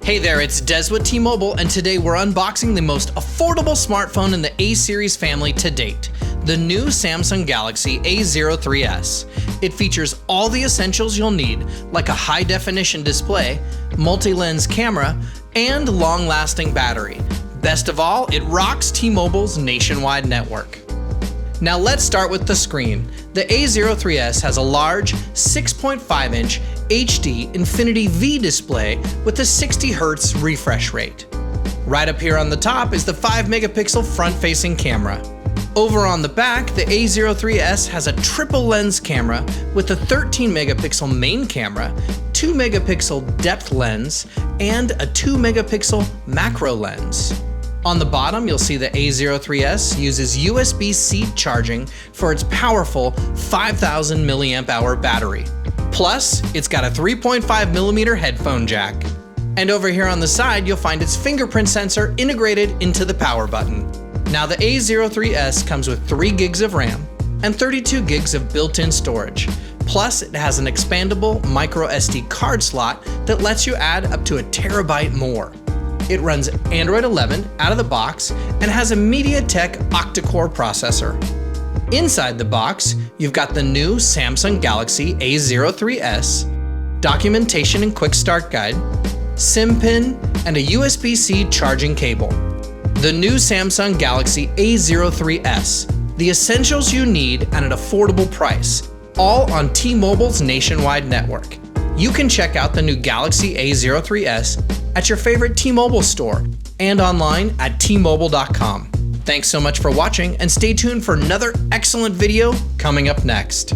Hey there, it's Des with T-Mobile, and today we're unboxing the most affordable smartphone in the A-series family to date, the new Samsung Galaxy A03s. It features all the essentials you'll need, like a high-definition display, multi-lens camera, and long-lasting battery. Best of all, it rocks T-Mobile's nationwide network. Now let's start with the screen. The A03s has a large 6.5-inch HD Infinity V display with a 60Hz refresh rate. Right up here on the top is the 5-megapixel front-facing camera. Over on the back, the A03s has a triple lens camera with a 13-megapixel main camera, 2-megapixel depth lens, and a 2-megapixel macro lens. On the bottom, you'll see the A03s uses USB-C charging for its powerful 5,000 mAh battery. Plus, it's got a 3.5mm headphone jack. And over here on the side, you'll find its fingerprint sensor integrated into the power button. Now the A03s comes with 3 gigs of RAM and 32 gigs of built-in storage. Plus, it has an expandable micro SD card slot that lets you add up to 1 terabyte more. It runs Android 11 out of the box and has a Mediatek Octa-core processor. Inside the box, you've got the new Samsung Galaxy A03s, documentation and quick start guide, SIM pin, and a USB-C charging cable. The new Samsung Galaxy A03s, the essentials you need at an affordable price, all on T-Mobile's nationwide network. You can check out the new Galaxy A03s at your favorite T-Mobile store and online at tmobile.com. Thanks so much for watching, and stay tuned for another excellent video coming up next.